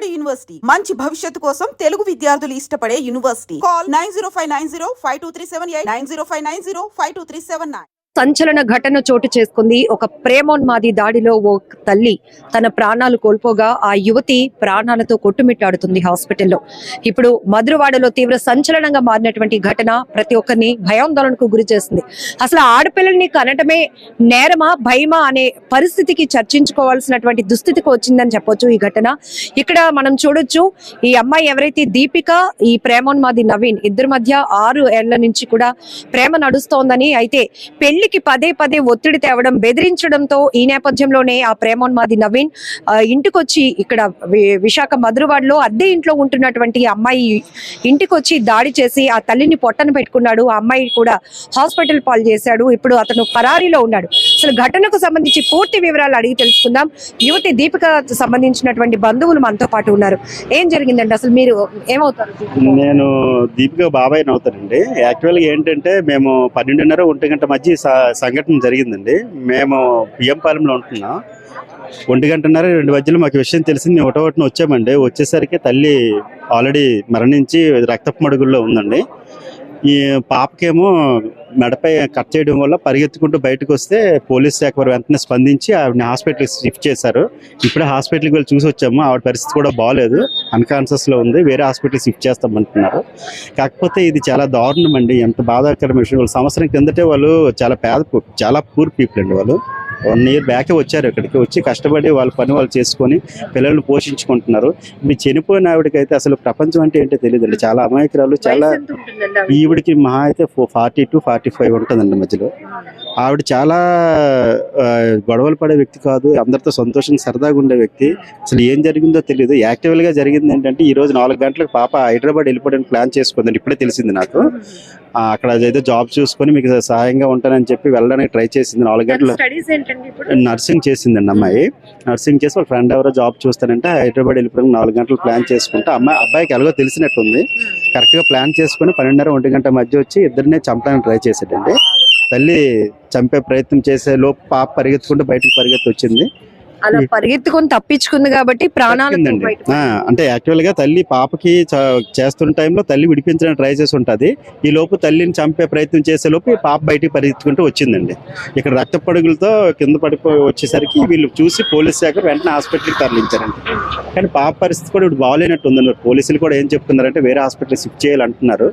Vijayawada university మంచి భవిష్యత్తు కోసం తెలుగు విద్యార్థులు ఇష్టపడే యూనివర్సిటీ. కాల్ 9059052378 9059052379. సంచలన ఘటన చోటు చేసుకుంది. ఒక ప్రేమోన్మాది దాడిలో ఓ తల్లి తన ప్రాణాలు కోల్పోగా ఆ యువతి ప్రాణాలతో కొట్టుమిట్టాడుతుంది హాస్పిటల్లో. ఇప్పుడు మధురవాడలో తీవ్ర సంచలనంగా మారినటువంటి ఘటన ప్రతి ఒక్కరిని భయాందోళనకు గురి చేస్తుంది. అసలు ఆడపిల్లల్ని కనటమే నేరమా భయమా అనే పరిస్థితికి చర్చించుకోవాల్సినటువంటి దుస్థితికి వచ్చిందని చెప్పొచ్చు ఈ ఘటన. ఇక్కడ మనం చూడొచ్చు, ఈ అమ్మాయి ఎవరైతే దీపిక, ఈ ప్రేమోన్మాది నవీన్, ఇద్దరి మధ్య 6 ఏళ్ల నుంచి కూడా ప్రేమ నడుస్తోందని, అయితే పెళ్లికి పదే పదే ఒత్తిడి తేవడం, బెదిరించడంతో ఈ నేపథ్యంలోనే ఆ ప్రేమోన్మాది నవీన్ ఇంటికొచ్చి ఇక్కడ విశాఖ మధురవాడలో అద్దె ఇంట్లో ఉంటున్నటువంటి అమ్మాయి ఇంటికొచ్చి దాడి చేసి ఆ తల్లిని పొట్టన పెట్టుకున్నాడు. ఆ అమ్మాయి కూడా హాస్పిటల్ పాలు చేశాడు. ఇప్పుడు అతను పరారీలో ఉన్నాడు. అసలు ఘటనకు సంబంధించి పూర్తి వివరాలు అడిగి తెలుసుకుందాం. యువతి దీపిక సంబంధించినటువంటి బంధువులు మనతో పాటు ఉన్నారు. ఏం జరిగిందండి? అసలు మీరు ఏమవుతారు? నేను దీపిక బాబాయ్ అవుతానండి. యాక్చువల్గా ఏంటంటే మేము 12:30 1 గంట మధ్య సంఘటన జరిగిందండి. మేము బియ్యంపాలెంలో ఉంటున్నాం. 1 గంటన్నర 2 మధ్యలో మాకు విషయం తెలిసింది. ఒకటోటిన వచ్చామండి. వచ్చేసరికి తల్లి ఆల్రెడీ మరణించి రక్తపు మడుగుల్లో ఉందండి. ఈ పాపకేమో మెడపై కట్ చేయడం వల్ల పరిగెత్తుకుంటూ బయటకు వస్తే పోలీస్ శాఖ వారు వెంటనే స్పందించి ఆవిడని హాస్పిటల్కి షిఫ్ట్ చేశారు. ఇప్పుడే హాస్పిటల్కి వెళ్ళి చూసి వచ్చాము. ఆవిడ పరిస్థితి కూడా బాగాలేదు, అన్కాన్షియస్లో ఉంది. వేరే హాస్పిటల్ షిఫ్ట్ చేస్తామంటున్నారు. కాకపోతే ఇది చాలా దారుణం అండి. ఎంత బాధాకరమైన విషయం. వాళ్ళు సంవత్సరం కిందటే వాళ్ళు చాలా పూర్ పీపుల్ అండి. వాళ్ళు 1 ఇయర్ బ్యాకే వచ్చారు. ఇక్కడికి వచ్చి కష్టపడి వాళ్ళ పని వాళ్ళు చేసుకొని పిల్లల్ని పోషించుకుంటున్నారు. ఇప్పుడు చనిపోయిన ఆవిడకైతే అసలు ప్రపంచం అంటే ఏంటో తెలియదండి. చాలా అమాయకురాలు. చాలా ఈవిడికి మహా అయితే 40 to 45 ఉంటుందండి మధ్యలో. ఆవిడ చాలా గొడవలు పడే వ్యక్తి కాదు. అందరితో సంతోషంగా సరదాగా ఉండే వ్యక్తి. అసలు ఏం జరిగిందో తెలియదు. యాక్టివ్గా జరిగింది ఏంటంటే, ఈ రోజు 4 గంటలకు పాప హైదరాబాద్ వెళ్ళిపోవడానికి ప్లాన్ చేసుకుందండి. ఇప్పుడే తెలిసింది నాకు. అక్కడ ఏదో జాబ్ చూసుకొని మీకు సహాయంగా ఉంటానని చెప్పి వెళ్ళడానికి ట్రై చేసింది. 4 గంటలు నర్సింగ్ చేసిందండి అమ్మాయి. నర్సింగ్ చేసి వాళ్ళ ఫ్రెండ్ ఎవరో జాబ్ చూస్తానంటే హైదరాబాద్ వెళ్ళిపోవడానికి 4 గంటలు ప్లాన్ చేసుకుంటే అబ్బాయికి ఎలాగో తెలిసినట్టుంది. కరెక్ట్గా ప్లాన్ చేసుకుని 12:30 1 గంట మధ్య వచ్చి ఇద్దరినే చంపడానికి ట్రై చేశాడండి. తల్లి చంపే ప్రయత్నం చేసే లోపు పాప పరిగెత్తుకుంటూ బయటకు వచ్చింది. అలా పరిగెత్తుకొని తప్పించుకుంది కాబట్టి ప్రాణాలు. అంటే యాక్చువల్ గా తల్లి పాపకి చేస్తున్న టైంలో తల్లి విడిపించడానికి ట్రై చేసి ఉంటది. ఈ లోపు తల్లిని చంపే ప్రయత్నం చేసే లోపు పాప బయటికి పరిగెత్తుకుంటూ వచ్చిందండి. ఇక్కడ రక్త పడుగులతో కింద పడిపోయి వచ్చేసరికి వీళ్ళు చూసి పోలీస్ శాఖ వెంటనే హాస్పిటల్కి తరలించారండి. కానీ పాప పరిస్థితి కూడా ఇప్పుడు బాగాలేనట్టు ఉందన్నారు. పోలీసులు కూడా ఏం చెప్తున్నారంటే వేరే హాస్పిటల్ షిఫ్ట్ చేయాలంటున్నారు.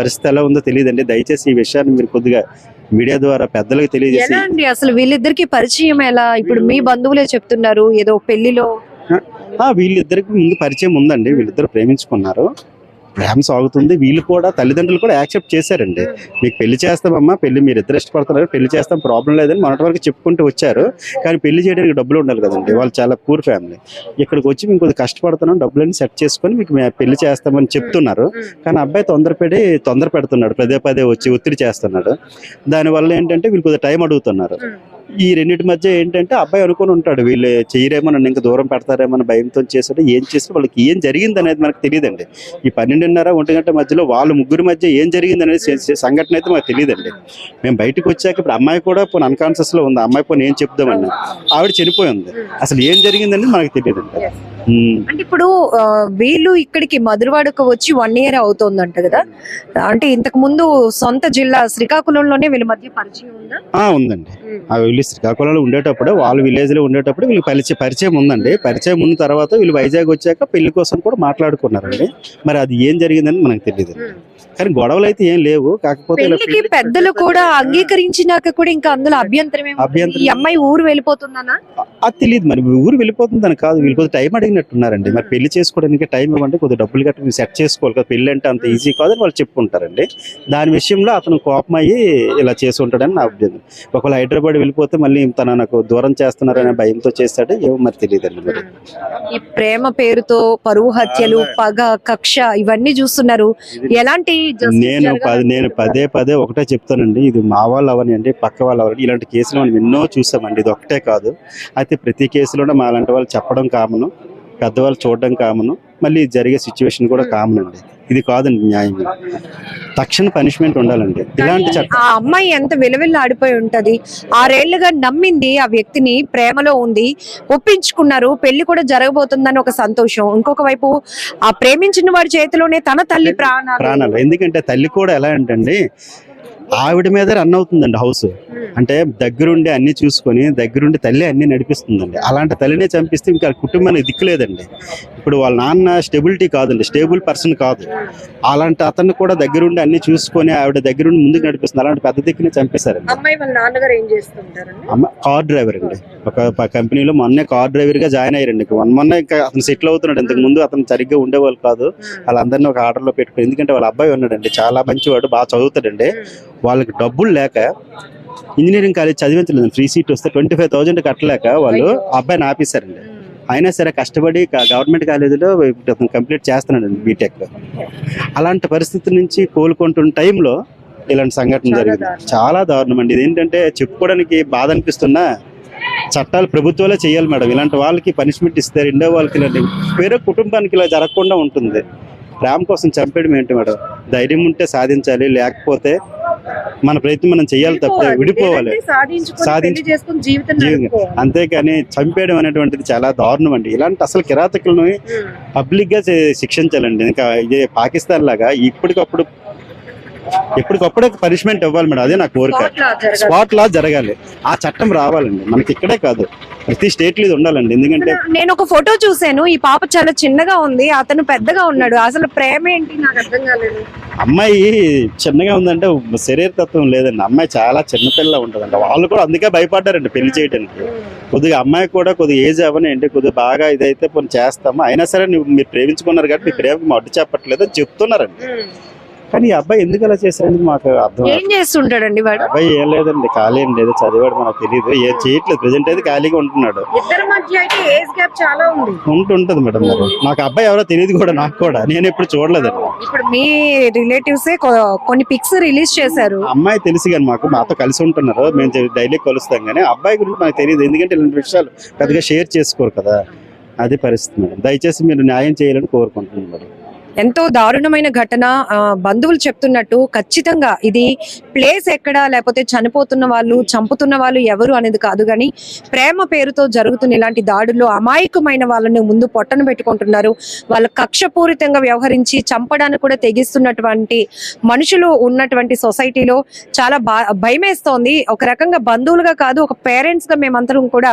పరిస్థితి ఎలా ఉందో తెలియదండి. దయచేసి ఈ విషయాన్ని మీరు కొద్దిగా మీడియా ద్వారా పెద్దలకు తెలియజేసి. అసలు వీళ్ళిద్దరికి పరిచయం ఎలా? ఇప్పుడు మీ బంధువులే చెప్తున్నారు ఏదో పెళ్లిలో. వీళ్ళిద్దరికి ముందు పరిచయం ఉందండి. వీళ్ళిద్దరు ప్రేమించుకున్నారు. ప్రేమ సాగుతుంది. వీళ్ళు కూడా తల్లిదండ్రులు కూడా యాక్సెప్ట్ చేశారండి. మీకు పెళ్లి చేస్తామమ్మా, పెళ్లి మీరు ఇద్దరు ఇష్టపడుతున్నారు, పెళ్లి చేస్తాం, ప్రాబ్లం లేదని మొన్నటి వరకు చెప్పుకుంటూ వచ్చారు. కానీ పెళ్లి చేయడానికి డబ్బులు ఉండాలి కదండి. వాళ్ళు చాలా పూర్ ఫ్యామిలీ. ఇక్కడికి వచ్చి మేము కొద్దిగా కష్టపడుతున్నాం, డబ్బులన్నీ సెట్ చేసుకొని మీకు పెళ్లి చేస్తామని చెప్తున్నారు. కానీ అబ్బాయి తొందర పెడుతున్నాడు. పదే వచ్చి ఒత్తిడి చేస్తున్నాడు. దానివల్ల ఏంటంటే వీళ్ళు కొద్దిగా టైం అడుగుతున్నారు. ఈ రెండింటి మధ్య ఏంటంటే అబ్బాయి అనుకుని ఉంటాడు వీళ్ళు చేయరేమో, నన్ను ఇంకా దూరం పెడతారేమో అని భయంతో చేశాడు. ఏం చేస్తే వాళ్ళకి ఏం జరిగింది అనేది మనకు తెలియదండి. ఈ 12:30 1 గంట మధ్యలో వాళ్ళ ముగ్గురి మధ్య ఏం జరిగింది అనేది సంఘటన అయితే మాకు తెలియదండి. మేము బయటకు వచ్చాక ఇప్పుడు అమ్మాయి కూడా పోనీ అన్కాన్షియస్ లో ఉంది. అమ్మాయి పోనీ ఏం చెప్దామన్నా ఆవిడ చనిపోయి ఉంది. అసలు ఏం జరిగిందని మనకు తెలియదండి. అంటే ఇప్పుడు వీళ్ళు ఇక్కడికి మధురవాడకు వచ్చి 1 year అవుతోందంట కదా. అంటే ఇంతకు ముందు సొంత జిల్లా శ్రీకాకుళంలోనే వీళ్ళ మధ్య పరిచయం ఉందా? ఉందండి. వీళ్ళు శ్రీకాకుళంలో ఉండేటప్పుడు, వాళ్ళ విలేజ్ లో ఉండేటప్పుడు వీళ్ళు పరిచయం ఉందండి. పరిచయం ఉన్న తర్వాత వీళ్ళు వైజాగ్ వచ్చాక పెళ్లి కోసం కూడా మాట్లాడుకున్నారండి. మరి అది ఏం జరిగిందని మనకు తెలియదు. కానీ గొడవలు అయితే ఏం లేవు. కాకపోతే పెద్దలు కూడా అంగీకరించినాక కూడా ఇంకా అందులో అభ్యంతరం ఈ అమ్మాయి ఊరు వెళ్ళిపోతుందన్నా అది తెలియదు. మరి ఊరు వెళ్ళిపోతుందని కాదు, వీళ్ళు కొద్దిగా టైం అడిగినట్టున్నారండి. మరి పెళ్లి చేసుకోవడానికి టైం ఇవ్వండి, కొద్దిగా డబ్బులు కట్టి సెట్ చేసుకోవాలి కదా. పెళ్లి అంటే అంత ఈజీ కాదని వాళ్ళు చెప్పుకుంటారండి. దాని విషయంలో అతను కోపం అయ్యి ఇలా చేసి ఉంటాడని నా అభ్యంతరం. ఒకవేళ హైదరాబాద్ వెళ్ళిపోతే మళ్ళీ తన నాకు దూరం చేస్తున్నారనే భయంతో చేస్తాడు ఏమో మరి తెలియదండి. మరి ఈ ప్రేమ పేరుతో పరువు హత్యలు, పగ, కక్ష ఇవన్నీ చూస్తున్నారు. ఎలాంటి నేను పదే ఒకటే చెప్తానండి. ఇది మా వాళ్ళు అవనండి, పక్క వాళ్ళు అవని, ఇలాంటి కేసులు మనం ఎన్నో చూసామండి. ఇది ఒకటే కాదు. అయితే ప్రతి కేసులోనే మా లాంటి వాళ్ళు చెప్పడం కామను, పెద్దవాళ్ళు చూడడం కామను, మళ్ళీ జరిగే సిచ్యువేషన్ కూడా కామన్ అండి. ఇది కాదండి న్యాయం. తక్షణ పనిష్మెంట్ ఉండాలండి ఇలాంటి చట్టం. ఆ అమ్మాయి ఎంత విలువిల్లు ఆడిపోయి ఉంటది. 6 ఏళ్లుగా నమ్మింది ఆ వ్యక్తిని, ప్రేమలో ఉంది, ఒప్పించుకున్నారు, పెళ్లి కూడా జరగబోతుందని ఒక సంతోషం. ఇంకొక వైపు ఆ ప్రేమించిన వాడి చేతిలోనే తన తల్లి ప్రాణాలు. ఎందుకంటే తల్లి కూడా ఎలా అంటే ఆవిడ మీద రన్ అవుతుందండి హౌస్. అంటే దగ్గరుండి అన్ని చూసుకొని దగ్గరుండి తల్లి అన్ని నడిపిస్తుందండి. అలాంటి తల్లినే చంపిస్తే ఇంకా కుటుంబానికి దిక్కులేదండి. ఇప్పుడు వాళ్ళ నాన్న స్టెబిలిటీ కాదండి, స్టేబుల్ పర్సన్ కాదు. అలాంటి అతన్ని కూడా దగ్గరుండి అన్ని చూసుకొని ఆవిడ దగ్గరుండి ముందుకు నడిపిస్తుంది. అలాంటి పెద్ద దిక్కుని చంపేశారండి. అమ్మాయి వాళ్ళ నాన్నగారు ఏం చేస్తుంటారండి? అమ్మ కార్ డ్రైవర్ అండి. ఒక కంపెనీలో మొన్నే కార్ డ్రైవర్ గా జాయిన్ అయ్యారండి. మొన్న ఇంకా అతను సెటిల్ అవుతున్నాడు. ఇంతకు ముందు అతను సరిగ్గా ఉండేవాళ్ళు కాదు. వాళ్ళందరినీ ఒక ఆర్డర్ లో పెట్టుకుని, ఎందుకంటే వాళ్ళ అబ్బాయి ఉన్నాడండి, చాలా మంచివాడు, బాగా చదువుతాడండి. వాళ్ళకి డబ్బులు లేక ఇంజనీరింగ్ కాలేజ్ చదివించలేదు, ఫ్రీ సీట్ వస్తే 25,000 కట్టలేక వాళ్ళు అబ్బాయిని ఆపేశారండి. అయినా సరే కష్టపడి గవర్నమెంట్ కాలేజీలో కంప్లీట్ చేస్తున్నాడండి బీటెక్. అలాంటి పరిస్థితి నుంచి కోలుకుంటున్న టైంలో ఇలాంటి సంఘటన జరిగింది. చాలా దారుణం అండి. ఇదేంటంటే చెప్పుకోవడానికి బాధ అనిపిస్తున్నా చట్టాలు ప్రభుత్వాలే చేయాలి మేడం. ఇలాంటి వాళ్ళకి పనిష్మెంట్ ఇస్తే రెండో వాళ్ళకి ఇలాంటి వేరే కుటుంబానికి ఇలా జరగకుండా ఉంటుంది. ప్రేమ కోసం చంపేయడం ఏంటి మేడం? ధైర్యం ఉంటే సాధించాలి, లేకపోతే మన ప్రయత్నం మనం చేయాలి, తప్ప విడిపోవాలి, అంతేకాని చంపేయడం అనేటువంటిది చాలా దారుణం అండి. ఇలాంటి అసలు కిరాతకులను పబ్లిక్ గా శిక్షించాలండి. ఇంకా ఇదే పాకిస్తాన్ లాగా ఎప్పటికప్పుడే పనిష్మెంట్ ఇవ్వాలి మేడం. అదే నా కోరిక. స్పాట్ లా జరగాలి, ఆ చట్టం రావాలండి. మనకి ఇక్కడే కాదు, ప్రతి స్టేట్ లో ఇది ఉండాలండి. ఎందుకంటే నేను ఒక ఫోటో చూసాను, ఈ పాప చాలా చిన్నగా ఉంది, అతను పెద్దగా ఉన్నాడు. అసలు ప్రేమ ఏంటి నాకు అర్థం కాలేదు. అమ్మాయి చిన్నగా ఉందంటే శరీర తత్వం లేదండి. అమ్మాయి చాలా చిన్నపిల్ల ఉంటుందండి. వాళ్ళు కూడా అందుకే భయపడ్డారండి పెళ్లి చేయడానికి. కొద్దిగా అమ్మాయి కూడా కొద్దిగా ఏజ్ అవనండి, కొద్దిగా బాగా ఇదైతే కొన్ని చేస్తాము, అయినా సరే మీరు ప్రేమించుకున్నారు కాబట్టి మీ ప్రేమకు అడ్డు చెప్పట్లేదు అని చెప్తున్నారండి. కానీ ఈ అబ్బాయి ఎందుకు అలా చేశారని మాకు అర్థం. ఏం చేస్తుంటాడండి వాడు? అబ్బాయి ఏం లేదండి, ఖాళీ అండి, ఏదో చదివాడు, మనకు తెలియదు, ఏం చేయట్లేదు. ప్రెసెంట్ అయితే ఖాళీగా ఉంటున్నాడు. ఇద్దరి మధ్య అయితే ఏజ్ గ్యాప్ చాలా ఉంది. ఉంటుంది మేడం. మరి నాకు అబ్బాయి ఎవరో తెలియదు కూడా, నాకు కూడా, నేను ఎప్పుడు చూడలేదండి. ఇప్పుడు మీ రిలేటివ్స్ కొన్ని పిక్స్ రిలీజ్ చేశారు. అమ్మాయి తెలిసి కానీ మాతో కలిసి ఉంటున్నారు, మేము డైలీ కలుస్తాం. కానీ అబ్బాయి గురించి మనకు తెలియదు, ఎందుకంటే ఇలాంటి విషయాలు పెద్దగా షేర్ చేసుకోరు కదా. అది పరిస్థితి మేడం. దయచేసి మీరు న్యాయం చేయాలని కోరుకుంటున్నాను మేడం. ఎంతో దారుణమైన ఘటన. బంధువులు చెప్తున్నట్టు ఖచ్చితంగా ఇది ప్లేస్ ఎక్కడ, లేకపోతే చనిపోతున్న వాళ్ళు, చంపుతున్న వాళ్ళు ఎవరు అనేది కాదు, కానీ ప్రేమ పేరుతో జరుగుతున్న ఇలాంటి దాడుల్లో అమాయకమైన వాళ్ళని ముందు పొట్టను పెట్టుకుంటున్నారు. వాళ్ళ కక్షపూరితంగా వ్యవహరించి చంపడానికి కూడా తెగిస్తున్నటువంటి మనుషులు ఉన్నటువంటి సొసైటీలో చాలా భయమేస్తోంది. ఒక రకంగా బంధువులుగా కాదు, ఒక పేరెంట్స్ గా మేమందరం కూడా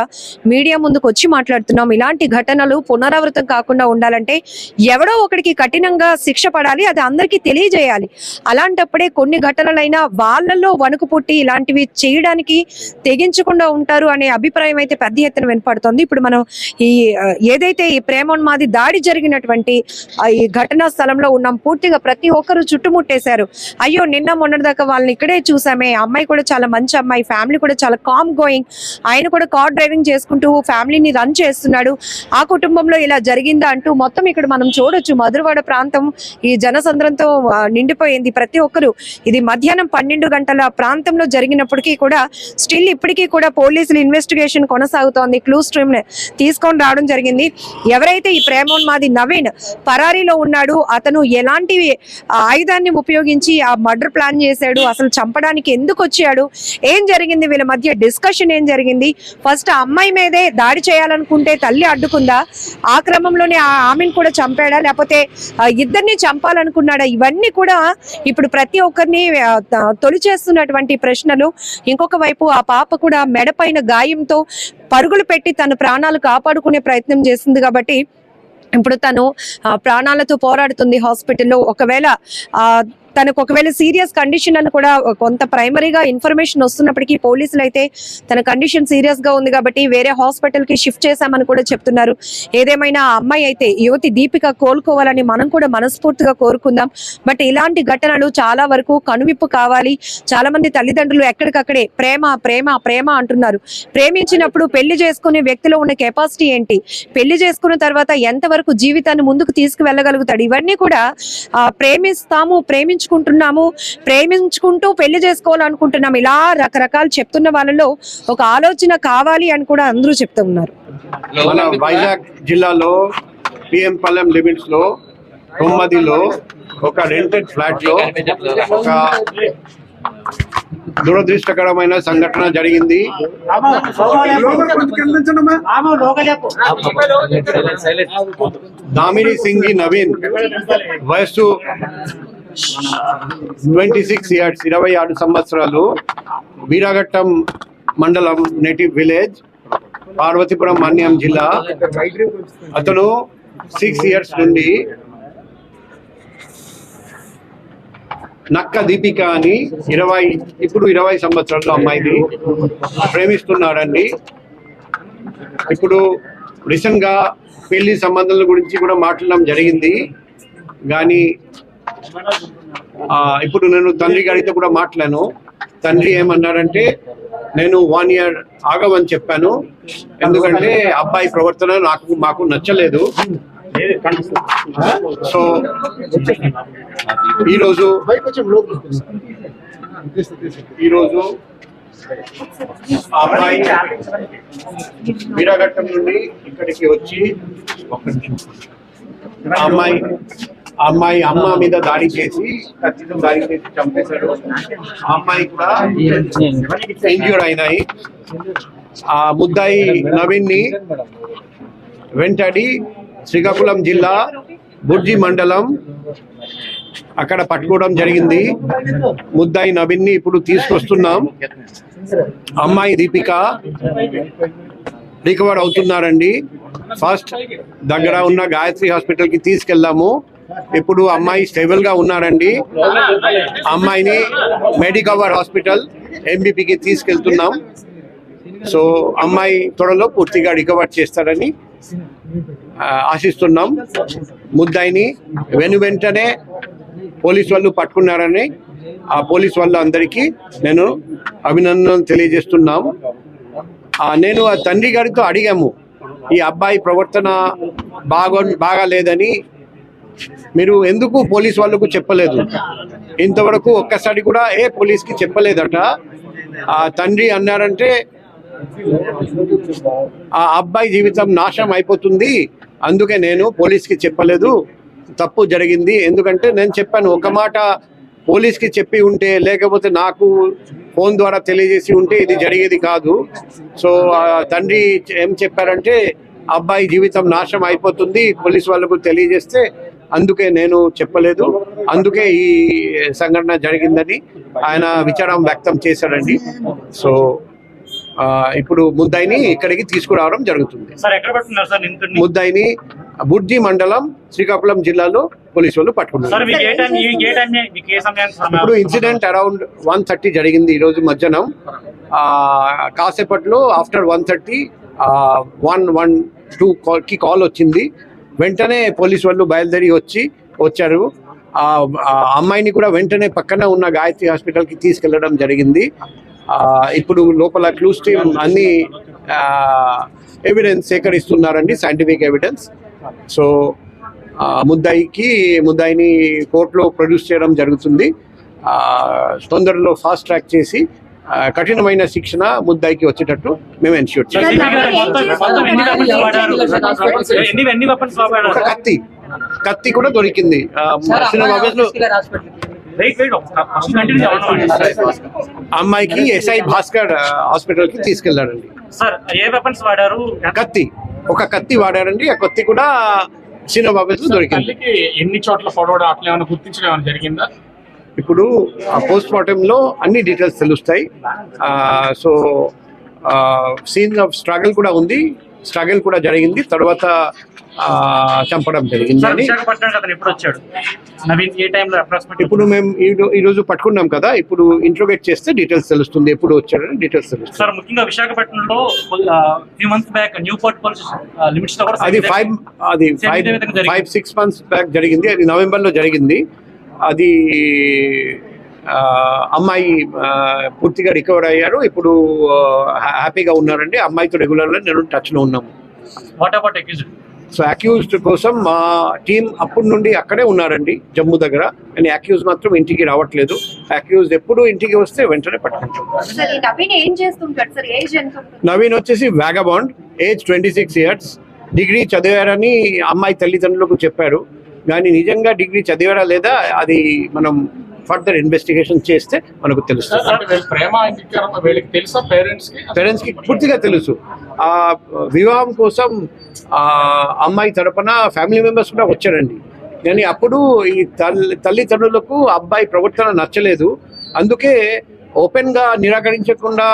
మీడియా ముందుకు వచ్చి మాట్లాడుతున్నాం. ఇలాంటి ఘటనలు పునరావృతం కాకుండా ఉండాలంటే ఎవడో ఒకడికి కఠినంగా శిక్ష పడాలి, అది అందరికీ తెలియజేయాలి. అలాంటప్పుడే కొన్ని ఘటనలైనా వాళ్ళల్లో వణుకు పుట్టి ఇలాంటివి చేయడానికి తెగించకుండా ఉంటారు అనే అభిప్రాయం అయితే పెద్ద ఎత్తున వినపడుతోంది. ఇప్పుడు మనం ఏదైతే ఈ ప్రేమోన్మాది దాడి జరిగినటువంటి ఈ ఘటనా స్థలంలో ఉన్నాం. పూర్తిగా ప్రతి ఒక్కరు చుట్టుముట్టేశారు. అయ్యో నిన్న మొన్నటిదాకా వాళ్ళని ఇక్కడే చూసామే, అమ్మాయి కూడా చాలా మంచి అమ్మాయి, ఫ్యామిలీ కూడా చాలా కామ్ గోయింగ్, ఆయన కూడా కార్ డ్రైవింగ్ చేసుకుంటూ ఫ్యామిలీని రన్ చేస్తున్నాడు, ఆ కుటుంబంలో ఇలా జరిగిందా అంటూ మొత్తం ఇక్కడ మనం చూడొచ్చు. మధురవాడ ప్రాంతం ఈ జనసంద్రంతో నిండిపోయింది. ప్రతి ఒక్కరు, ఇది మధ్యాహ్నం 12 గంటల ప్రాంతంలో జరిగినప్పటికీ కూడా స్టిల్ ఇప్పటికీ కూడా పోలీసులు ఇన్వెస్టిగేషన్ కొనసాగుతోంది. క్లూస్ టీమ్ తీసుకొని రావడం జరిగింది. ఎవరైతే ఈ ప్రేమోన్మాది నవీన్ పరారీలో ఉన్నాడు, అతను ఎలాంటి ఆయుధాన్ని ఉపయోగించి ఆ మర్డర్ ప్లాన్ చేశాడు, అసలు చంపడానికి ఎందుకు వచ్చాడు, ఏం జరిగింది, వీళ్ళ మధ్య డిస్కషన్ ఏం జరిగింది, ఫస్ట్ ఆ అమ్మాయి మీదే దాడి చేయాలనుకుంటే తల్లి అడ్డుకుందా, ఆ క్రమంలోనే ఆమెను కూడా చంపాడా, లేకపోతే ఇద్దరిని చంపాలనుకున్నాడా, ఇవన్నీ కూడా ఇప్పుడు ప్రతి ఒక్కరిని తొలి చేస్తున్నటువంటి ప్రశ్నలు. ఇంకొక వైపు ఆ పాప కూడా మెడపైన గాయంతో పరుగులు పెట్టి తన ప్రాణాలు కాపాడుకునే ప్రయత్నం చేస్తుంది. కాబట్టి ఇప్పుడు తను ప్రాణాలతో పోరాడుతుంది హాస్పిటల్లో. ఒకవేళ తనకు ఒకవేళ సీరియస్ కండిషన్ అని కూడా కొంత ప్రైమరీగా ఇన్ఫర్మేషన్ వస్తున్నప్పటికీ పోలీసులు అయితే తన కండిషన్ సీరియస్ గా ఉంది కాబట్టి వేరే హాస్పిటల్ కి షిఫ్ట్ చేశామని కూడా చెప్తున్నారు. ఏదేమైనా ఆ అమ్మాయి అయితే యువతి దీపిక కోలుకోవాలని మనం కూడా మనస్ఫూర్తిగా కోరుకుందాం. బట్ ఇలాంటి ఘటనలు చాలా వరకు కనువిప్పు కావాలి. చాలా మంది తల్లిదండ్రులు ఎక్కడికక్కడే ప్రేమ ప్రేమ ప్రేమ అంటున్నారు. ప్రేమించినప్పుడు పెళ్లి చేసుకునే వ్యక్తిలో ఉన్న కెపాసిటీ ఏంటి, పెళ్లి చేసుకున్న తర్వాత ఎంతవరకు జీవితాన్ని ముందుకు తీసుకువెళ్ళగలుగుతాడు, ఇవన్నీ కూడా ప్రేమించుకుంటూ పెళ్లి చేసుకోవాలనుకుంటున్నాం, ఇలా రకరకాలు చెప్తున్న వాళ్ళలో ఒక ఆలోచన కావాలి అని కూడా అందరూ చెప్తూ ఉన్నారు. మన వైజాగ్ జిల్లాలో పిఎం పాలెం లిమిట్స్ లో తొమ్మిదిలో ఒక రెంటెడ్ ఫ్లాట్ లో ఒక దురదృష్టకరమైన సంఘటన జరిగింది. దామిని సింగి నవీన్ వయస్సు 26 years 26 సంవత్సరాలు, వీరాఘట్టం మండలం, నేటివ్ విలేజ్, పార్వతీపురం మన్యం జిల్లా. అతను 6 years నుండి నక్క దీపిక అని 20 సంవత్సరాల అమ్మాయిని ప్రేమిస్తున్నాడండి. ఇప్పుడు రీసెంట్ గా పెళ్లి సంబంధాల గురించి కూడా మాట్లాడడం జరిగింది. కానీ ఇప్పుడు నేను తండ్రి గారితో కూడా మాట్లాడాను. తండ్రి ఏమన్నారంటే, నేను 1 year ఆగమని చెప్పాను, ఎందుకంటే అబ్బాయి ప్రవర్తన మాకు నచ్చలేదు. సో ఈరోజు అబ్బాయి వీరాఘట్టం నుండి ఇక్కడికి వచ్చి అమ్మాయి అమ్మ మీద దాడి చేసి, కత్తితో దాడి చేసి చంపేశాడు. ఆ అమ్మాయి కూడా ఇంజ్యూర్డ్ అయినాయి. ఆ ముద్దాయి నవీన్ ని వెంటాడి శ్రీకాకుళం జిల్లా బుర్జి మండలం అక్కడ పట్టుకోవడం జరిగింది. ముద్దాయి నవీన్ ని ఇప్పుడు తీసుకొస్తున్నాం. అమ్మాయి దీపిక రికవర్ అవుతున్నారండి. ఫస్ట్ దగ్గర ఉన్న గాయత్రి హాస్పిటల్ కి తీసుకెళ్లాము. ఇప్పుడు అమ్మాయి స్టేబుల్ గా ఉన్నారండి. అమ్మాయిని మెడికవర్ హాస్పిటల్ ఎంబీపీకి తీసుకెళ్తున్నాం. సో అమ్మాయి త్వరలో పూర్తిగా రికవర్ చేస్తారని ఆశిస్తున్నాం. ముద్దాయిని వెంటనే పోలీసు వాళ్ళు పట్టుకున్నారని ఆ పోలీసు వాళ్ళందరికీ నేను అభినందనలు తెలియజేస్తున్నాం. నేను ఆ తండ్రి గారితో అడిగాము, ఈ అబ్బాయి ప్రవర్తన బాగాలేదని మీరు ఎందుకు పోలీసు వాళ్ళకు చెప్పలేదు? ఇంతవరకు ఒక్కసారి కూడా పోలీస్కి చెప్పలేదట. ఆ తండ్రి అన్నారంటే, ఆ అబ్బాయి జీవితం నాశనం అయిపోతుంది, అందుకే నేను పోలీస్కి చెప్పలేదు, తప్పు జరిగింది. ఎందుకంటే నేను చెప్పాను, ఒక మాట పోలీస్కి చెప్పి ఉంటే, లేకపోతే నాకు ఫోన్ ద్వారా తెలియజేసి ఉంటే ఇది జరిగేది కాదు. సో తండ్రి ఏం చెప్పారంటే, అబ్బాయి జీవితం నాశనం అయిపోతుంది, పోలీసు వాళ్ళకు తెలియజేస్తే, అందుకే నేను చెప్పలేదు, అందుకే ఈ సంఘటన జరిగిందని ఆయన విచారం వ్యక్తం చేశాడండి. సో ఇప్పుడు ముద్దాయిని ఇక్కడికి తీసుకురావడం జరుగుతుంది. ముద్దాయిని బుర్జి మండలం, శ్రీకాకుళం జిల్లాలో పోలీసు వాళ్ళు పట్టుకున్నారు. ఇప్పుడు ఇన్సిడెంట్ అరౌండ్ 1:30 జరిగింది ఈరోజు మధ్యాహ్నం. కాసేపట్లో ఆఫ్టర్ 1:30 112కి కాల్ వచ్చింది. వెంటనే పోలీసు వాళ్ళు బయలుదేరి వచ్చారు. ఆ అమ్మాయిని కూడా వెంటనే పక్కన ఉన్న గాయత్రి హాస్పిటల్కి తీసుకెళ్లడం జరిగింది. ఇప్పుడు లోపల క్లూస్ టీమ్ అన్ని ఎవిడెన్స్ సేకరిస్తున్నారండి, సైంటిఫిక్ ఎవిడెన్స్. సో ముద్దాయిని కోర్టులో ప్రొడ్యూస్ చేయడం జరుగుతుంది. తొందరలో ఫాస్ట్ ట్రాక్ చేసి కఠినమైన శిక్షణ ముద్దాయికి వచ్చేటట్టు మేము ఎన్ష్యూర్ చేస్తాం. కత్తి కూడా దొరికింది. అమ్మాయికి ఎస్ఐ భాస్కర్ హాస్పిటల్ కి తీసుకెళ్లారండి. ఒక కత్తి వాడారండి. ఆ కత్తి కూడా చిన్న బాబు దొరికింది. ఎన్ని చోట్ల ఫార్వర్డ్ అట్లా ఏమైనా గుర్తించడం జరిగిందా? ఇప్పుడు పోస్ట్ మార్టం లో అన్ని డీటెయిల్స్ తెలుస్తాయి. సో సీన్ ఆఫ్ స్ట్రగల్ కూడా ఉంది, స్ట్రగల్ కూడా జరిగింది, తర్వాత చంపడం జరిగింది. ఇప్పుడు మేము ఈ రోజు పట్టుకున్నాం కదా, ఇప్పుడు ఇంట్రోగేట్ చేస్తే డీటెయిల్స్ తెలుస్తుంది, ఎప్పుడు వచ్చాడని డీటెయిల్స్ తెలుస్తుంది. సార్, ముఖ్యంగా విశాఖపట్నంలో few months back Newport police limits లో కూడా అది 5-6 months బ్యాక్ జరిగింది. అది నవంబర్ లో జరిగింది. అది అమ్మాయి పూర్తిగా రికవర్ అయ్యారు. ఇప్పుడు హ్యాపీగా ఉన్నారండి. అమ్మాయితో రెగ్యులర్ గా నేను టచ్ లో ఉన్నాము. సో అక్యూజ్డ్ కోసం మా టీం అప్పటి నుండి అక్కడే ఉన్నారండి, జమ్మూ దగ్గర. కానీ అక్యూజ్ మాత్రం ఇంటికి రావట్లేదు. అక్యూజ్ ఎప్పుడు ఇంటికి వస్తే వెంటనే పట్టుకుంటాం. నవీన్ వచ్చేసి వ్యాగబాండ్, ఏజ్ 26 years, డిగ్రీ చదివారని అమ్మాయి తల్లిదండ్రులకు చెప్పారు. కానీ నిజంగా డిగ్రీ చదివారా లేదా అది మనం ఫర్దర్ ఇన్వెస్టిగేషన్ చేస్తే మనకు తెలుస్తుంది. అంటే వీళ్ళ ప్రేమ అంగీకారం వీళ్ళకి తెలుసా పేరెంట్స్ పేరెంట్స్కి పూర్తిగా తెలుసు. ఆ వివాహం కోసం ఆ అమ్మాయి తరపున ఫ్యామిలీ మెంబర్స్ కూడా వచ్చారండి. కానీ అప్పుడు ఈ తల్లిదండ్రులకు అబ్బాయి ప్రవర్తన నచ్చలేదు. అందుకే ఓపెన్గా నిరాకరించకుండా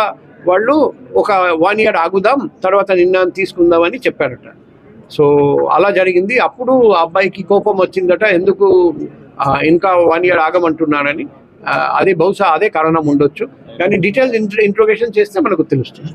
వాళ్ళు ఒక 1 year ఆగుదాం, తర్వాత నిర్ణయం తీసుకుందామని చెప్పారట. సో అలా జరిగింది. అప్పుడు అబ్బాయికి కోపం వచ్చిందట, ఎందుకు ఇంకా 1 year ఆగమంటున్నారని. అది బహుశా అదే కారణం ఉండొచ్చు. కానీ డీటెయిల్స్ ఇంట్రోగేషన్ చేస్తే మనకు తెలుస్తుంది.